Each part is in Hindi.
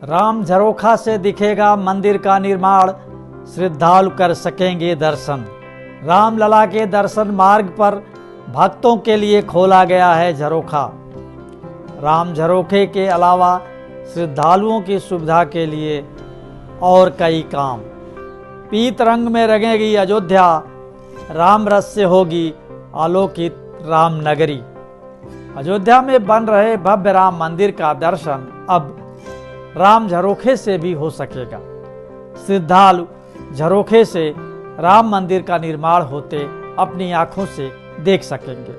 राम झरोखा से दिखेगा मंदिर का निर्माण, श्रद्धालु कर सकेंगे दर्शन। रामलला के दर्शन मार्ग पर भक्तों के लिए खोला गया है झरोखा। राम झरोखे के अलावा श्रद्धालुओं की सुविधा के लिए और कई काम। पीत रंग में रंगेगी अयोध्या, राम रस से होगी आलोकित राम नगरी। अयोध्या में बन रहे भव्य राम मंदिर का दर्शन अब राम झरोखे से भी हो सकेगा। श्रद्धालु झरोखे से राम मंदिर का निर्माण होते अपनी आंखों से देख सकेंगे।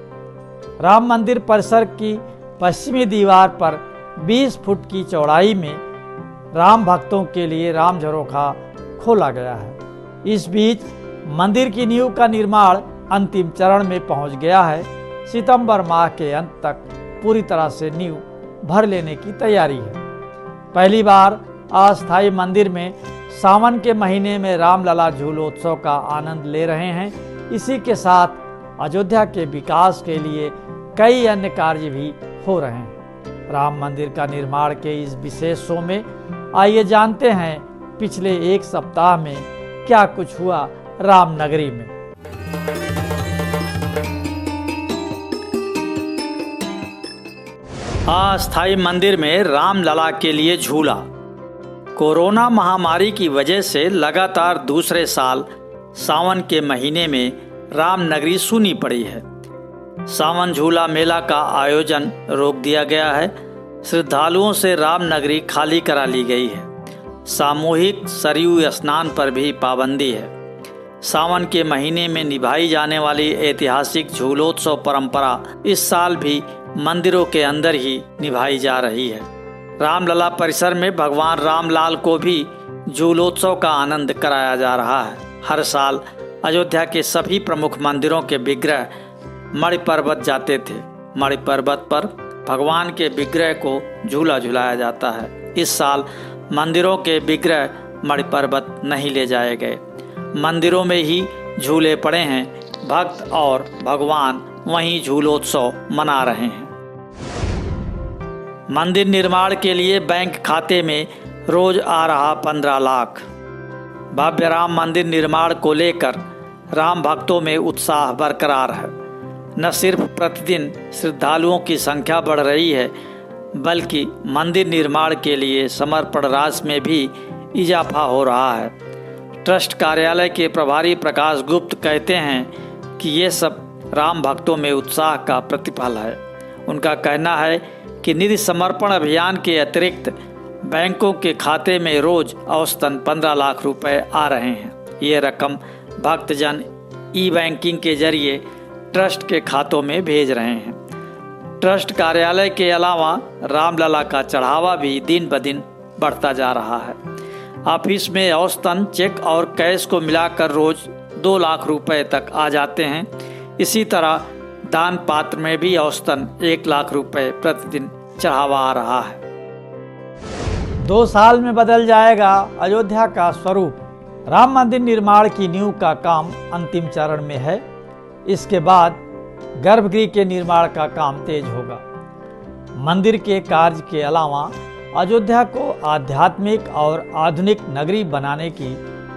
राम मंदिर परिसर की पश्चिमी दीवार पर 20 फुट की चौड़ाई में राम भक्तों के लिए राम झरोखा खोला गया है। इस बीच मंदिर की नींव का निर्माण अंतिम चरण में पहुंच गया है। सितंबर माह के अंत तक पूरी तरह से नींव भर लेने की तैयारी है। पहली बार अस्थायी मंदिर में सावन के महीने में रामलला झूलोत्सव का आनंद ले रहे हैं। इसी के साथ अयोध्या के विकास के लिए कई अन्य कार्य भी हो रहे हैं। राम मंदिर का निर्माण के इस विशेष शो में आइए जानते हैं पिछले एक सप्ताह में क्या कुछ हुआ राम नगरी में। अस्थायी मंदिर में रामलला के लिए झूला। कोरोना महामारी की वजह से लगातार दूसरे साल सावन के महीने में राम नगरी सूनी पड़ी है। सावन झूला मेला का आयोजन रोक दिया गया है। श्रद्धालुओं से राम नगरी खाली करा ली गई है। सामूहिक सरयू स्नान पर भी पाबंदी है। सावन के महीने में निभाई जाने वाली ऐतिहासिक झूलोत्सव परंपरा इस साल भी मंदिरों के अंदर ही निभाई जा रही है। रामलला परिसर में भगवान रामलाल को भी झूलोत्सव का आनंद कराया जा रहा है। हर साल अयोध्या के सभी प्रमुख मंदिरों के विग्रह मणि पर्वत जाते थे। मणि पर्वत पर भगवान के विग्रह को झूला झुलाया जाता है। इस साल मंदिरों के विग्रह मणि पर्वत नहीं ले जाए गए। मंदिरों में ही झूले पड़े हैं। भक्त और भगवान वहीं झूलोत्सव मना रहे हैं। मंदिर निर्माण के लिए बैंक खाते में रोज आ रहा 15 लाख। भव्य राम मंदिर निर्माण को लेकर राम भक्तों में उत्साह बरकरार है। न सिर्फ प्रतिदिन श्रद्धालुओं की संख्या बढ़ रही है, बल्कि मंदिर निर्माण के लिए समर्पण राशि में भी इजाफा हो रहा है। ट्रस्ट कार्यालय के प्रभारी प्रकाश गुप्त कहते हैं कि ये सब राम भक्तों में उत्साह का प्रतिफल है। उनका कहना है कि निधि समर्पण अभियान के अतिरिक्त बैंकों के खाते में रोज औसतन 15 लाख रुपए आ रहे हैं। ये रकम भक्तजन ई बैंकिंग के जरिए ट्रस्ट के खातों में भेज रहे हैं। ट्रस्ट कार्यालय के अलावा रामलला का चढ़ावा भी दिन ब दिन बढ़ता जा रहा है। ऑफिस में औसतन चेक और कैश को मिलाकर रोज 2 लाख रुपए तक आ जाते हैं। इसी तरह दान पात्र में भी औसतन 1 लाख रुपए प्रतिदिन चढ़ावा आ रहा है। 2 साल में बदल जाएगा अयोध्या का स्वरूप। राम मंदिर निर्माण की नींव का काम अंतिम चरण में है। इसके बाद गर्भगृह के निर्माण का काम तेज होगा। मंदिर के कार्य के अलावा अयोध्या को आध्यात्मिक और आधुनिक नगरी बनाने की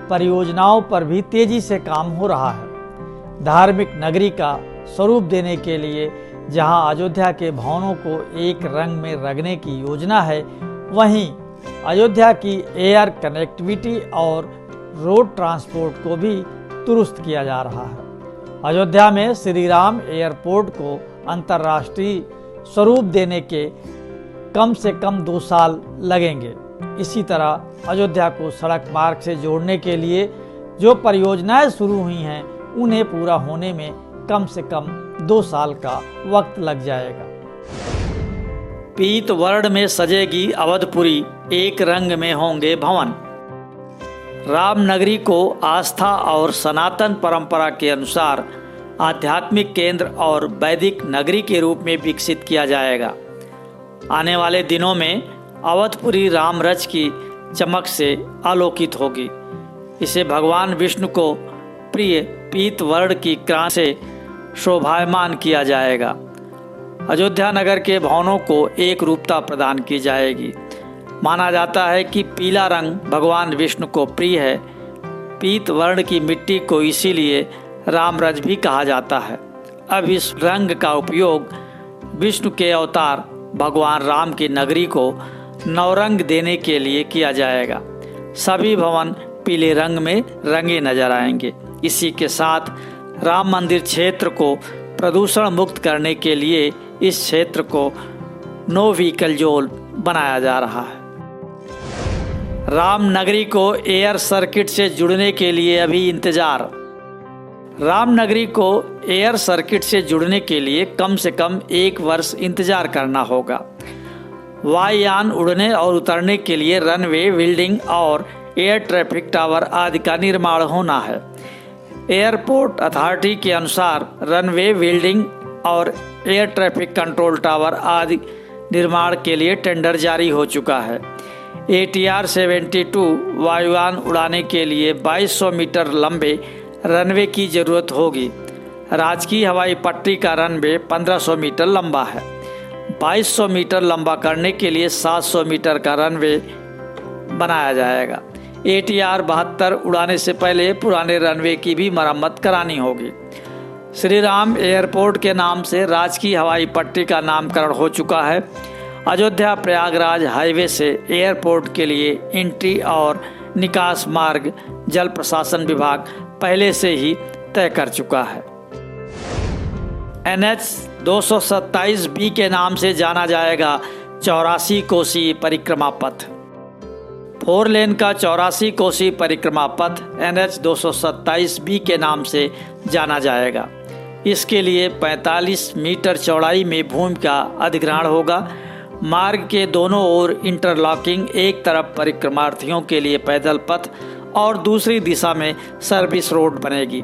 परियोजनाओं पर भी तेजी से काम हो रहा है। धार्मिक नगरी का स्वरूप देने के लिए जहां अयोध्या के भवनों को एक रंग में रंगने की योजना है, वहीं अयोध्या की एयर कनेक्टिविटी और रोड ट्रांसपोर्ट को भी दुरुस्त किया जा रहा है। अयोध्या में श्री राम एयरपोर्ट को अंतर्राष्ट्रीय स्वरूप देने के कम से कम 2 साल लगेंगे। इसी तरह अयोध्या को सड़क मार्ग से जोड़ने के लिए जो परियोजनाएं शुरू हुई हैं, उन्हें पूरा होने में कम से कम 2 साल का वक्त लग जाएगा। पीत वर्ण में सजेगी अवधपुरी, एक रंग में होंगे भवन। राम नगरी को आस्था और सनातन परंपरा के अनुसार आध्यात्मिक केंद्र और वैदिक नगरी के रूप में विकसित किया जाएगा। आने वाले दिनों में अवधपुरी रामरज की चमक से आलोकित होगी। इसे भगवान विष्णु को प्रिय पीत वर्ण की क्रांति से शोभायमान किया जाएगा। अयोध्या नगर के भवनों को एक रूपता प्रदान की जाएगी। माना जाता है कि पीला रंग भगवान विष्णु को प्रिय है। पीत वर्ण की मिट्टी को इसीलिए रामरज भी कहा जाता है। अब इस रंग का उपयोग विष्णु के अवतार भगवान राम की नगरी को नवरंग देने के लिए किया जाएगा। सभी भवन पीले रंग में रंगे नजर आएंगे। इसी के साथ राम मंदिर क्षेत्र को प्रदूषण मुक्त करने के लिए इस क्षेत्र को नो व्हीकल जोन बनाया जा रहा है। राम नगरी को एयर सर्किट से जुड़ने के लिए अभी इंतजार। राम नगरी को एयर सर्किट से जुड़ने के लिए कम से कम 1 वर्ष इंतजार करना होगा। वायुयान उड़ने और उतरने के लिए रनवे, बिल्डिंग और एयर ट्रैफिक टावर आदि का निर्माण होना है। एयरपोर्ट अथॉरिटी के अनुसार रनवे, बिल्डिंग और एयर ट्रैफिक कंट्रोल टावर आदि निर्माण के लिए टेंडर जारी हो चुका है। ATR 72 वायुयान उड़ाने के लिए 2200 मीटर लंबे रनवे की जरूरत होगी। राजकीय हवाई पट्टी का रनवे 1500 मीटर लंबा है। 2200 मीटर लंबा करने के लिए 700 मीटर का रनवे बनाया जाएगा। ATR 72 उड़ाने से पहले पुराने रनवे की भी मरम्मत करानी होगी। श्री राम एयरपोर्ट के नाम से राजकीय हवाई पट्टी का नामकरण हो चुका है। अयोध्या प्रयागराज हाईवे से एयरपोर्ट के लिए एंट्री और निकास मार्ग जल प्रशासन विभाग पहले से ही तय कर चुका है। NH 227B के नाम से जाना जाएगा 84 कोसी परिक्रमा पथ। 4 लेन का 84 कोसी परिक्रमा पथ NH 227B के नाम से जाना जाएगा। इसके लिए 45 मीटर चौड़ाई में भूमि का अधिग्रहण होगा। मार्ग के दोनों ओर इंटरलॉकिंग, एक तरफ परिक्रमार्थियों के लिए पैदल पथ और दूसरी दिशा में सर्विस रोड बनेगी।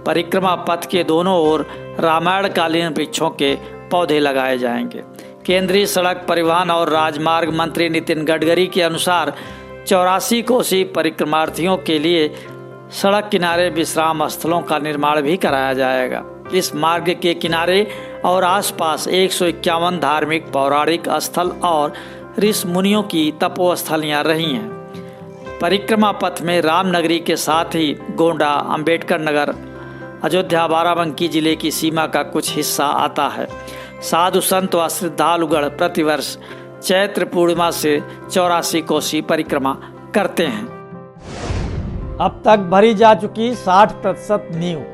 परिक्रमा पथ के दोनों ओर रामायणकालीन वृक्षों के पौधे लगाए जाएंगे। केंद्रीय सड़क परिवहन और राजमार्ग मंत्री नितिन गडकरी के अनुसार 84 कोसी परिक्रमार्थियों के लिए सड़क किनारे विश्राम स्थलों का निर्माण भी कराया जाएगा। इस मार्ग के किनारे और आसपास 151 धार्मिक पौराणिक स्थल और ऋषि मुनियों की तपोस्थलियां रही हैं। परिक्रमा पथ में रामनगरी के साथ ही गोंडा, अंबेडकर नगर, अयोध्या, बाराबंकी जिले की सीमा का कुछ हिस्सा आता है। साधु संत व श्रद्धालुगण प्रतिवर्ष चैत्र पूर्णिमा से 84 कोसी परिक्रमा करते हैं। अब तक भरी जा चुकी 60% नींव।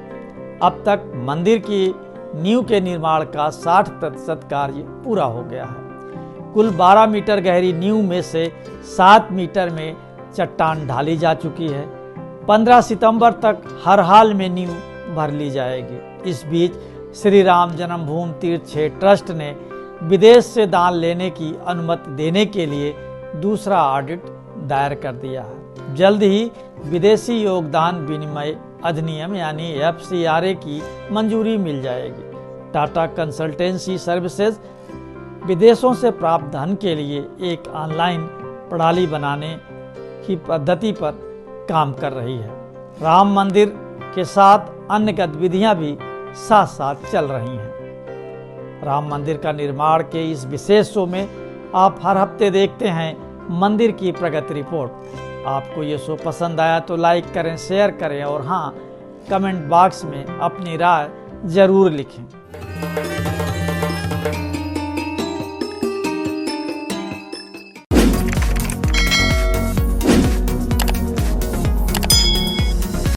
अब तक मंदिर की नींव के निर्माण का 60% कार्य पूरा हो गया है। कुल 12 मीटर गहरी नींव में से 7 मीटर में चट्टान ढाली जा चुकी है। 15 सितंबर तक हर हाल में नींव भर ली जाएगी। इस बीच श्री राम जन्मभूमि तीर्थ क्षेत्र ट्रस्ट ने विदेश से दान लेने की अनुमति देने के लिए दूसरा ऑडिट दायर कर दिया है। जल्द ही विदेशी योगदान विनिमय अधिनियम यानी FCRA की मंजूरी मिल जाएगी। टाटा कंसल्टेंसी सर्विसेज विदेशों से प्राप्त धन के लिए एक ऑनलाइन प्रणाली बनाने की पद्धति पर काम कर रही है। राम मंदिर के साथ अन्य गतिविधियां भी साथ साथ चल रही हैं। राम मंदिर का निर्माण के इस विशेष शो में आप हर हफ्ते देखते हैं मंदिर की प्रगति रिपोर्ट। आपको ये शो पसंद आया तो लाइक करें, शेयर करें और हाँ, कमेंट बॉक्स में अपनी राय जरूर लिखें।